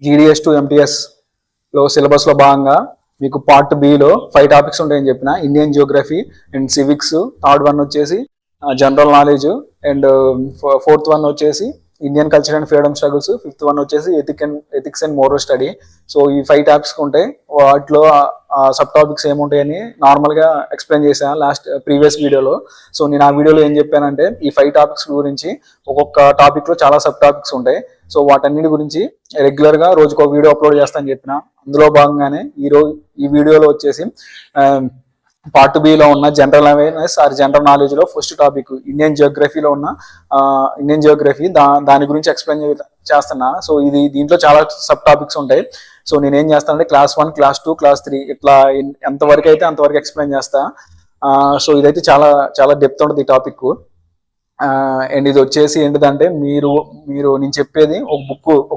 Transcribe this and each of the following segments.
GDS to MTS లో syllabus లో భాగంగా మీకు పార్ట్ బిలో 5 టాపిక్స్ ఉంటాయని చెప్పిన. Indian geography and civics, third one వచ్చేసి general knowledge, and fourth one వచ్చేసి Indian culture and freedom struggles, fifth one వచ్చేసి ethics and moral study. So ఈ 5 టాపిక్స్ ఉంటాయి. వాటిలో సబ్ టాపిక్స్ ఏముంటాయని నార్మల్ గా ఎక్స్ప్లెయిన్ చేశాను ప్రీవియస్ వీడియోలో. సో నేను ఆ వీడియోలో ఏం చెప్పానంటే ఈ 5 టాపిక్స్ గురించి ఒక్కొక్క టాపిక్ లో చాలా సబ్ టాపిక్స్ ఉంటాయి. సో వాటన్నిటి గురించి రెగ్యులర్ గా రోజుకు ఒక వీడియో అప్లోడ్ చేస్తానని చెప్పిన. అందులో భాగంగానే ఈ వీడియోలో వచ్చేసి పార్ట్ బిలో ఉన్న general awareness or general knowledge లో ఫస్ట్ టాపిక్ ఇండియన్ జియోగ్రఫీలో ఉన్న ఇండియన్ జియోగ్రఫీ దాని గురించి ఎక్స్ప్లెయిన్ చేస్తున్నా. సో దీంట్లో చాలా సబ్ టాపిక్స్ ఉంటాయి. సో నేనేం చేస్తానంటే క్లాస్ 1, క్లాస్ 2, క్లాస్ 3 ఇట్లా ఎంతవరకు అయితే అంతవరకు ఎక్స్ప్లెయిన్ చేస్తా. సో ఇదైతే చాలా చాలా డెప్త్ ఉంటుంది ఈ టాపిక్. అండ్ ఇది వచ్చేసి ఏంటిదంటే మీరు నేను చెప్పేది ఒక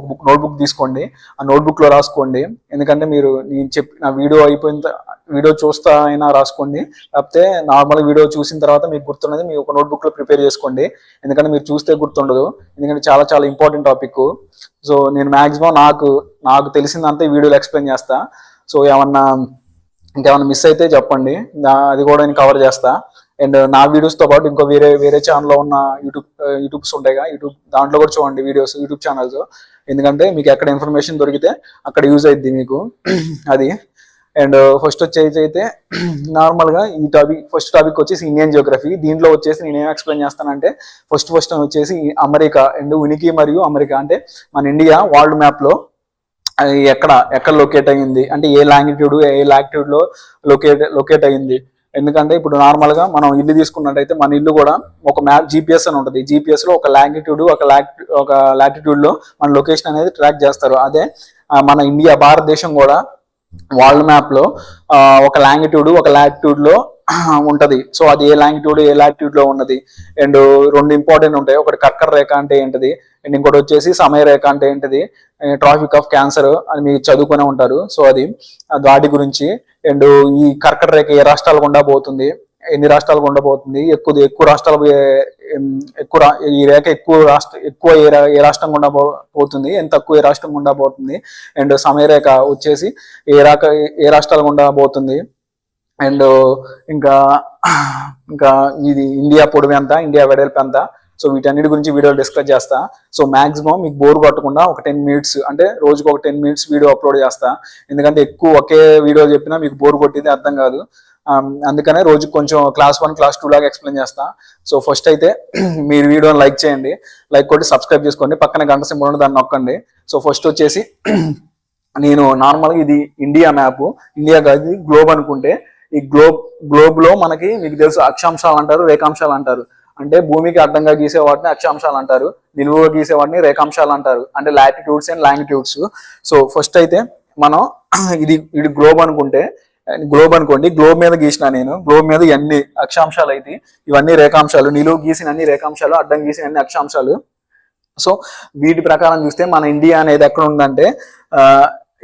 బుక్ నోట్బుక్ తీసుకోండి. ఆ నోట్బుక్ లో రాసుకోండి. ఎందుకంటే నేను నా వీడియో చూస్తా అయినా రాసుకోండి, లేకపోతే నార్మల్ వీడియో చూసిన తర్వాత మీకు గుర్తున్నది మీ ఒక నోట్బుక్ లో ప్రిపేర్ చేసుకోండి. ఎందుకంటే మీరు చూస్తే గుర్తుండదు. ఎందుకంటే చాలా చాలా ఇంపార్టెంట్ టాపిక్. సో నేను మాక్సిమం నాకు తెలిసిందంతా ఈ వీడియోలో ఎక్స్ప్లెయిన్ చేస్తా. సో ఇంకేమైనా మిస్ అయితే చెప్పండి, అది కూడా నేను కవర్ చేస్తా. అండ్ నా వీడియోస్ తో పాటు ఇంకో వేరే ఛానల్లో ఉన్న యూట్యూబ్స్ ఉంటాయిగా, దాంట్లో కూడా చూడండి వీడియోస్, యూట్యూబ్ ఛానల్స్. ఎందుకంటే మీకు ఎక్కడ ఇన్ఫర్మేషన్ దొరికితే అక్కడ యూజ్ అయింది మీకు అది. అండ్ ఫస్ట్ వచ్చేసి అయితే నార్మల్ గా ఫస్ట్ టాపిక్ వచ్చేసి ఇండియన్ జియోగ్రఫీ. దీంట్లో వచ్చేసి నేను ఏం ఎక్స్ప్లెయిన్ చేస్తానంటే ఫస్ట్ వచ్చేసి అమెరికా అండ్ ఉనికి మరియు అమెరికా, అంటే మన ఇండియా వరల్డ్ మ్యాప్ లో ఎక్కడ లొకేట్ అయ్యింది, అంటే ఏ లాంగిట్యూడ్ లో లొకేట్ అయ్యింది. ఎందుకంటే ఇప్పుడు నార్మల్ గా మనం ఇల్లు తీసుకున్నట్టయితే మన ఇల్లు కూడా ఒక మ్యాప్ GPS అని ఉంటుంది. GPS లో ఒక లాంగిట్యూడ్ ఒక లాటిట్యూడ్ లో మన లొకేషన్ అనేది ట్రాక్ చేస్తారు. అదే మన భారతదేశం కూడా వరల్డ్ మ్యాప్ లో ఒక లాంగిట్యూడ్ ఒక లాటిట్యూడ్ లో ఉంటది. సో అది ఏ లాటిట్యూడ్ లో ఉన్నది. అండ్ 2 ఇంపార్టెంట్ ఉంటాయి. ఒకటి కర్కర రేఖ అంటే ఏంటిది, అండ్ ఇంకోటి వచ్చేసి సమయ రేఖ అంటే ఏంటిది, ట్రాఫిక్ ఆఫ్ క్యాన్సర్ అని మీరు చదువుకునే ఉంటారు. సో వాటి గురించి. అండ్ ఈ కర్కట రేఖ ఏ రాష్ట్రాల గుండా పోతుంది, ఎన్ని రాష్ట్రాల గుండా పోతుంది, ఎక్కువ రాష్ట్రాలు ఈ రేఖ ఎక్కువ ఏ రాష్ట్రం గుండా పోతుంది, ఎంత తక్కువ ఏ రాష్ట్రం గుండా పోతుంది. అండ్ సమయ రేఖ వచ్చేసి ఏ రాష్ట్రాల గుండా పోతుంది. అండ్ ఇంకా ఇది ఇండియా పొడవు ఎంత, ఇండియా వెడల్పు ఎంత. సో వీటన్నిటి గురించి వీడియో డిస్కస్ చేస్తా. సో మాక్సిమం మీకు బోర్ కొట్టకుండా ఒక 10 మినిట్స్, అంటే రోజుకు ఒక 10 మినిట్స్ వీడియో అప్లోడ్ చేస్తా. ఎందుకంటే ఎక్కువ ఒకే వీడియో చెప్పినా మీకు బోర్ కొట్టింది అర్థం కాదు. అందుకనే రోజు కొంచెం క్లాస్ 1, క్లాస్ 2 లాగా ఎక్స్ప్లెయిన్ చేస్తా. సో ఫస్ట్ అయితే మీరు వీడియోని లైక్ చేయండి, లైక్ కొట్టి సబ్స్క్రైబ్ చేసుకోండి, పక్కన గంట సింబల్ ఉంటే దాన్ని నొక్కండి. సో ఫస్ట్ వచ్చేసి నేను నార్మల్గా ఇది ఇండియా మ్యాప్, ఇండియా కాదు గ్లోబ్ అనుకుంటే, ఈ గ్లోబ్ లో మీకు తెలుసు అక్షాంశాలు అంటారు, రేఖాంశాలు అంటారు. అంటే భూమికి అడ్డంగా గీసే వాటిని అక్షాంశాలు అంటారు, నిలువుగా గీసే వాటిని రేఖాంశాలు అంటారు, అంటే latitudes and longitudes. So first అయితే మనం ఇది గ్లోబ్ అనుకోండి. గ్లోబ్ మీద గీసిన నేను, గ్లోబ్ మీద ఎన్ని అక్షాంశాలు అయితే ఇవన్నీ రేఖాంశాలు, నిలువు గీసిన అన్ని రేఖాంశాలు, అడ్డం గీసిన అన్ని అక్షాంశాలు. సో వీటి ప్రకారం చూస్తే మన ఇండియా అనేది ఎక్కడ ఉందంటే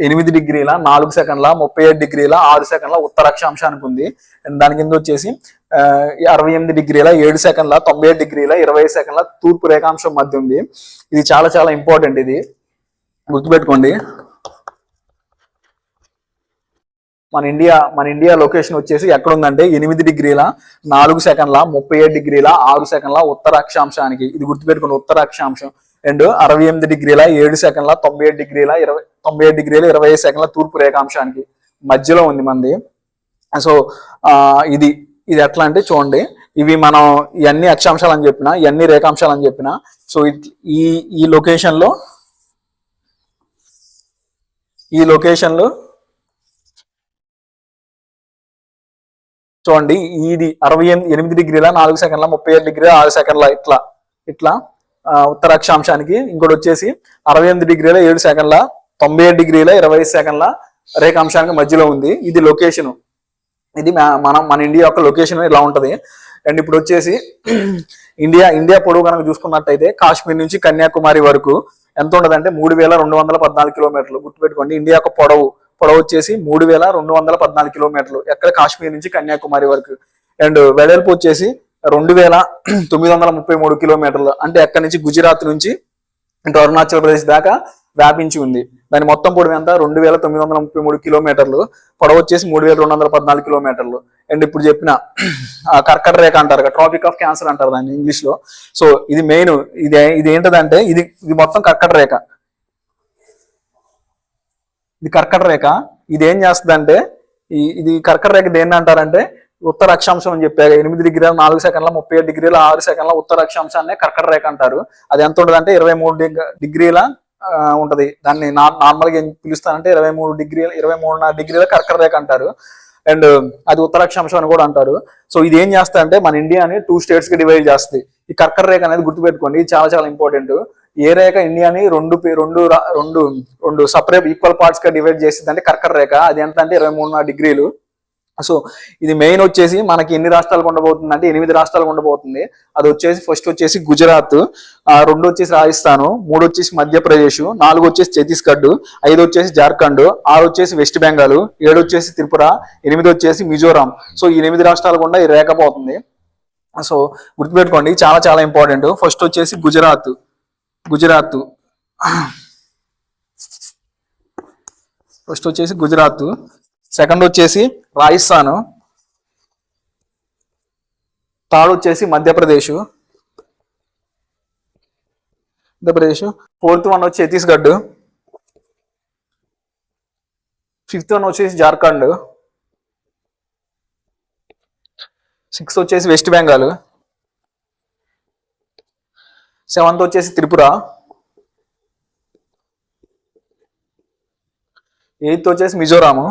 8 డిగ్రీల 4 సెకండ్ల 37 డిగ్రీల 6 సెకండ్ల ఉత్తర అక్షాంశానికి ఉంది. అండ్ దాని కింద వచ్చేసి 68 డిగ్రీల 7 సెకండ్ల 97 డిగ్రీల 20 సెకండ్ల తూర్పు రేఖాంశం మధ్య ఉంది. ఇది చాలా చాలా ఇంపార్టెంట్, ఇది గుర్తుపెట్టుకోండి. మన ఇండియా లొకేషన్ వచ్చేసి ఎక్కడ ఉందంటే 8 డిగ్రీల 4 సెకండ్ల 37 డిగ్రీల 6 సెకండ్ల ఉత్తర అక్షాంశానికి. ఇది గుర్తుపెట్టుకోండి, ఉత్తర అక్షాంశం. అండ్ 68 డిగ్రీల 7 సెకండ్ల 97 డిగ్రీల 20 సెకండ్ల తూర్పు రేఖాంశానికి మధ్యలో ఉంది మంది. సో ఇది ఎట్లా అంటే చూడండి, ఇవి మనం ఇవన్నీ అక్షాంశాలు అని చెప్పిన, ఇవన్నీ రేఖాంశాలు అని చెప్పిన. సో ఈ లొకేషన్ లో చూడండి, ఇది 68 డిగ్రీల 4 సెకండ్ల 37 డిగ్రీల 6 సెకండ్ల ఇట్లా ఉత్తర అక్షాంశానికి. ఇంకోటి వచ్చేసి 68 డిగ్రీల 7 సెకండ్ల 97 డిగ్రీల 20 సెకండ్ల రేఖాంశానికి మధ్యలో ఉంది. ఇది లొకేషన్. ఇది మన ఇండియా యొక్క లొకేషన్ ఇలా ఉంటది. అండ్ ఇప్పుడు వచ్చేసి ఇండియా పొడవు కనుక చూసుకున్నట్టయితే కాశ్మీర్ నుంచి కన్యాకుమారి వరకు ఎంత ఉండదంటే 3214 కిలోమీటర్లు. గుర్తుపెట్టుకోండి, ఇండియా యొక్క పొడవు వచ్చేసి 3214 కిలోమీటర్లు ఎక్కడ కాశ్మీర్ నుంచి కన్యాకుమారి వరకు. అండ్ వెడల్పు వచ్చేసి 2933 కిలోమీటర్లు, అంటే ఎక్కడి నుంచి గుజరాత్ నుంచి అంటే అరుణాచల్ ప్రదేశ్ దాకా వ్యాపించి ఉంది. దాని మొత్తం పొడవు ఎంత 2933 కిలోమీటర్లు, పొడవు వచ్చేసి 3214 కిలోమీటర్లు. అండ్ ఇప్పుడు చెప్పిన కర్కట రేఖ అంటారు కదా, ట్రాపిక్ ఆఫ్ క్యాన్సర్ అంటారు దాన్ని ఇంగ్లీష్ లో. సో ఇది మెయిన్, ఇది ఏంటంటే ఇది మొత్తం కర్కట రేఖ. ఇది కర్కట రేఖ. ఇది ఏం చేస్తుందంటే ఇది కర్కట రేఖ దేన్ని అంటారంటే ఉత్తర అక్షాంశం అని చెప్పారు. 8 డిగ్రీల 4 సెకండ్ల 37 డిగ్రీల 6 సెకండ్ల ఉత్తర అక్షాంశాన్ని కర్కట రేఖ అంటారు. అది ఎంత ఉంటుంది అంటే 23 డిగ్రీల ఉంటది. దాన్ని నార్మల్ గా ఏం పిలుస్తారంటే 23.5 డిగ్రీల కర్కట రేఖ అంటారు. అండ్ అది ఉత్తర అక్షాంశం అని కూడా అంటారు. సో ఇది ఏం చేస్తా అంటే మన ఇండియాని 2 స్టేట్స్ కి డివైడ్ చేస్తుంది. ఈ కర్కట రేఖ అనేది గుర్తుపెట్టుకోండి, ఇది చాలా చాలా ఇంపార్టెంట్. ఏ రేఖ ఇండియాని రెండు సపరేట్ ఈక్వల్ పార్ట్స్ గా డివైడ్ చేసింది అంటే కర్కట రేఖ. అది ఎంత అంటే 23 డిగ్రీలు. సో ఇది మెయిన్ వచ్చేసి మనకి ఎన్ని రాష్ట్రాలకు ఉండబోతుంది అంటే 8 రాష్ట్రాలకు ఉండబోతుంది. అది వచ్చేసి ఫస్ట్ వచ్చేసి గుజరాత్, 2 వచ్చేసి రాజస్థాన్, 3 వచ్చేసి మధ్యప్రదేశ్, 4 వచ్చేసి ఛత్తీస్గఢ్, 5 వచ్చేసి జార్ఖండ్, 6 వచ్చేసి వెస్ట్ బెంగాల్, 7 వచ్చేసి త్రిపుర, 8 వచ్చేసి మిజోరాం. సో ఈ 8 రాష్ట్రాలు కూడా ఈ రేఖ పోతుంది. సో గుర్తుపెట్టుకోండి, చాలా చాలా ఇంపార్టెంట్. ఫస్ట్ వచ్చేసి గుజరాత్. ఫస్ట్ వచ్చేసి గుజరాత్, సెకండ్ వచ్చేసి రాజస్థాన్, థర్డ్ వచ్చేసి మధ్యప్రదేశ్, ఫోర్త్ వన్ వచ్చి ఛత్తీస్గఢ్, ఫిఫ్త్ వన్ వచ్చేసి జార్ఖండ్, సిక్స్త్ వచ్చేసి వెస్ట్ బెంగాల్, సెవెంత్ వచ్చేసి త్రిపుర, ఎయిత్ వచ్చేసి మిజోరాము.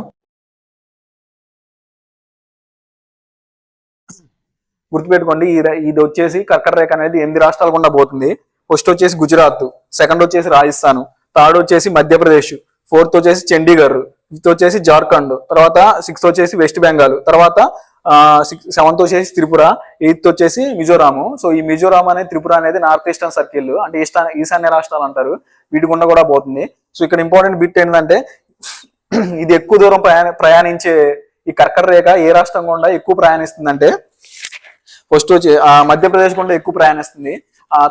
గుర్తుపెట్టుకోండి, ఇది వచ్చేసి కర్కట రేఖ అనేది 8 రాష్ట్రాలు గుండా పోతుంది. ఫస్ట్ వచ్చేసి గుజరాత్, సెకండ్ వచ్చేసి రాజస్థాన్, థర్డ్ వచ్చేసి మధ్యప్రదేశ్, ఫోర్త్ వచ్చేసి చండీగఢ్, ఫిఫ్త్ వచ్చేసి జార్ఖండ్, తర్వాత సిక్స్త్ వచ్చేసి వెస్ట్ బెంగాల్, తర్వాత సెవెంత్ వచ్చేసి త్రిపుర, ఎయిత్ వచ్చేసి మిజోరాము. సో ఈ మిజోరాం అనేది త్రిపుర అనేది నార్త్ ఈస్టర్న్ సర్కిల్ అంటే ఈశాన్య రాష్ట్రాలు అంటారు, వీటి గుండా కూడా పోతుంది. సో ఇక్కడ ఇంపార్టెంట్ బిట్ ఏంటంటే ఇది ఎక్కువ దూరం ప్రయాణించే ఈ కర్కట రేఖ ఏ రాష్ట్రం గుండా ఎక్కువ ప్రయాణిస్తుందంటే ఫస్ట్ వచ్చి మధ్యప్రదేశ్ గుండా ఎక్కువ ప్రయాణిస్తుంది.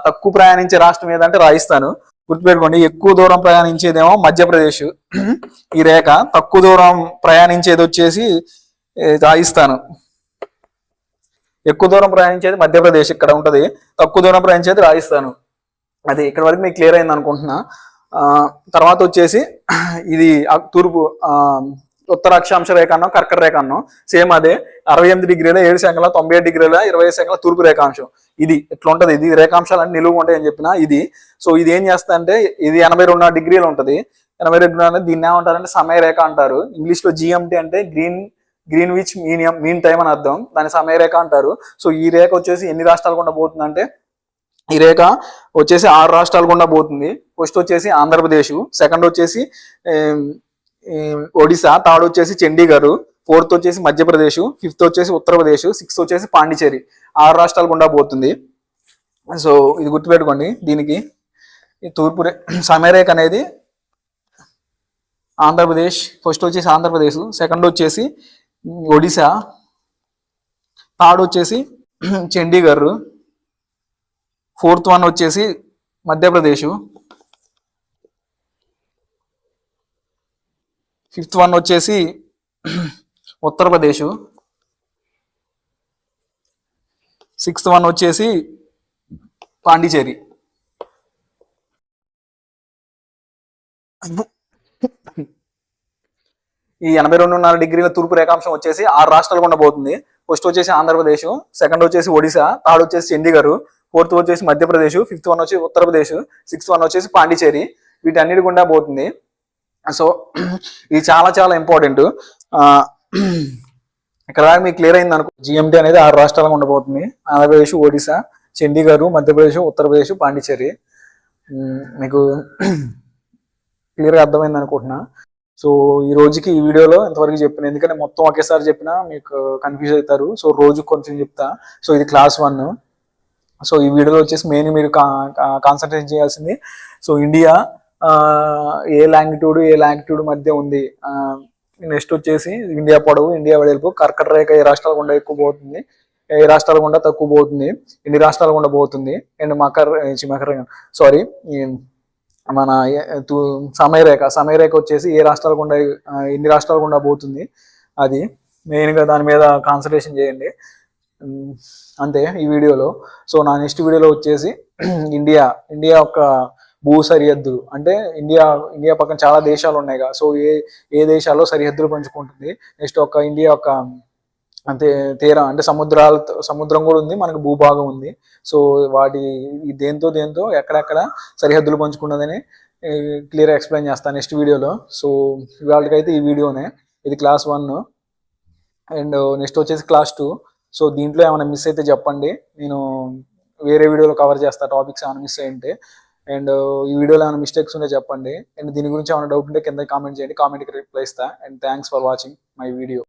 తక్కువ ప్రయాణించే రాష్ట్రం ఏదంటే రాజస్థాన్. గుర్తుపెట్టుకోండి, ఎక్కువ దూరం ప్రయాణించేదేమో మధ్యప్రదేశ్ ఈ రేఖ, తక్కువ దూరం ప్రయాణించేది వచ్చేసి రాజస్థాన్. ఎక్కువ దూరం ప్రయాణించేది మధ్యప్రదేశ్ ఇక్కడ ఉంటది, తక్కువ దూరం ప్రయాణించేది రాజస్థాన్. అది ఇక్కడ వరకు మీకు క్లియర్ అయింది అనుకుంటున్నా. తర్వాత వచ్చేసి ఇది తూర్పు ఉత్తర అక్షాంశ రేఖ అన్నాం, కర్కట రేఖ అన్నాం. సేమ్ అదే 68 డిగ్రీల 7 సెకండ్ల 97 డిగ్రీల 20 సెకండ్ల తూర్పు రేఖాంశం. ఇది ఎట్లా ఉంటది, ఇది రేఖాంశాలన్నీ నిలువు ఉంటాయి అని చెప్పిన ఇది. సో ఇది ఏం చేస్తా అంటే ఇది 82 డిగ్రీలు ఉంటది. 82 అనేది దీన్ని ఏమంటారంటే సమయ రేఖ అంటారు. ఇంగ్లీష్ లో జిఎంటీ అంటే గ్రీన్విచ్ మీన్ టైం అని అర్థం, దాని సమయ రేఖ అంటారు. సో ఈ రేఖ వచ్చేసి ఎన్ని రాష్ట్రాలు గుండా పోతుందంటే ఈ రేఖ వచ్చేసి 6 రాష్ట్రాలు గుండా పోతుంది. ఫస్ట్ వచ్చేసి ఆంధ్రప్రదేశ్, సెకండ్ వచ్చేసి ఒడిశా, థర్డ్ వచ్చేసి చండీగఢ్, ఫోర్త్ వచ్చేసి మధ్యప్రదేశ్, ఫిఫ్త్ వచ్చేసి ఉత్తరప్రదేశ్, సిక్స్త్ వచ్చేసి పాండిచేరి. 6 రాష్ట్రాలు గుండా పోతుంది. సో ఇది గుర్తుపెట్టుకోండి. దీనికి ఈ తూర్పు సమయరేఖ అనేది ఆంధ్రప్రదేశ్, ఫస్ట్ వచ్చేసి ఆంధ్రప్రదేశ్, సెకండ్ వచ్చేసి ఒడిశా, థర్డ్ వచ్చేసి చండీగఢ్, ఫోర్త్ వన్ వచ్చేసి మధ్యప్రదేశ్, ఫిఫ్త్ వన్ వచ్చేసి ఉత్తరప్రదేశ్, సిక్స్త్ వన్ వచ్చేసి పాండిచేరి. ఈ 82.5 డిగ్రీల తూర్పు రేఖాంశం వచ్చేసి 6 రాష్ట్రాలు గుండా పోతుంది. ఫస్ట్ వచ్చేసి ఆంధ్రప్రదేశ్, సెకండ్ వచ్చేసి ఒడిశా, థర్డ్ వచ్చేసి చండీగఢ్, ఫోర్త్ వచ్చేసి మధ్యప్రదేశ్, ఫిఫ్త్ వన్ వచ్చి ఉత్తరప్రదేశ్, సిక్స్త్ వన్ వచ్చేసి పాండిచేరి. వీటన్నిటి గుండా పోతుంది. సో ఇది చాలా చాలా ఇంపార్టెంట్. ఇక్కడ మీకు క్లియర్ అయింది అనుకో. జిఎంటీ అనేది 6 రాష్ట్రాలు గుండా పోతుంది. ఆంధ్రప్రదేశ్, ఒడిశా, చండీగఢ్, మధ్యప్రదేశ్, ఉత్తరప్రదేశ్, పాండిచేరి. మీకు క్లియర్గా అర్థమైంది అనుకుంటున్నా. సో ఈ రోజుకి ఈ వీడియోలో ఎంతవరకు చెప్పిన, ఎందుకంటే మొత్తం ఒకేసారి చెప్పినా మీకు కన్ఫ్యూజ్ అవుతారు. సో రోజు కొంచెం చెప్తా. సో ఇది క్లాస్ 1. సో ఈ వీడియోలో వచ్చేసి మెయిన్ మీరు కాన్సన్ట్రేట్ చేయాల్సింది సో ఇండియా ఏ లాంగిట్యూడ్ మధ్య ఉంది. నెక్స్ట్ వచ్చేసి ఇండియా పొడవు, ఇండియా వెడల్పు, కర్కట రేఖ ఏ రాష్ట్రాల గుండా ఎక్కువ పోతుంది, ఏ రాష్ట్రాల గుండా తక్కువ పోతుంది, ఎన్ని రాష్ట్రాల గుండా పోతుంది, అండ్ మకర సారీ మన సమయరేఖ వచ్చేసి ఏ రాష్ట్రాలు గుండా ఎన్ని రాష్ట్రాలు గుండా పోతుంది, అది మెయిన్గా దాని మీద కాన్సన్ట్రేషన్ చేయండి. ఉమ్, అంతే ఈ వీడియోలో. సో నా నెక్స్ట్ వీడియోలో వచ్చేసి ఇండియా యొక్క భూ సరిహద్దులు, అంటే ఇండియా పక్కన చాలా దేశాలు ఉన్నాయి కదా, సో ఏ దేశాల్లో సరిహద్దులు పంచుకుంటుంది, నెక్స్ట్ ఇండియా యొక్క అంతే తీరం, అంటే సముద్రం కూడా ఉంది, మనకు భూభాగం ఉంది. సో వాటి దేంతో ఎక్కడెక్కడ సరిహద్దులు పంచుకున్నదని క్లియర్ ఎక్స్ప్లెయిన్ చేస్తాను నెక్స్ట్ వీడియోలో. సో ఇవాళకైతే ఈ వీడియోనే, ఇది క్లాస్ 1 అండ్ నెక్స్ట్ వచ్చేసి క్లాస్ 2. సో దీంట్లో ఏమైనా మిస్ అయితే చెప్పండి, నేను వేరే వీడియోలో కవర్ చేస్తా టాపిక్స్ ఏమైనా మిస్ అయ్యింటే. అండ్ ఈ వీడియోలో ఏమైనా మిస్టేక్స్ ఉంటే చెప్పండి, అండ్ దీని గురించి ఏమైనా డౌట్ ఉంటే కింద కామెంట్ చేయండి, కామెంట్కి రిప్లై ఇస్తా. And thanks for watching my video.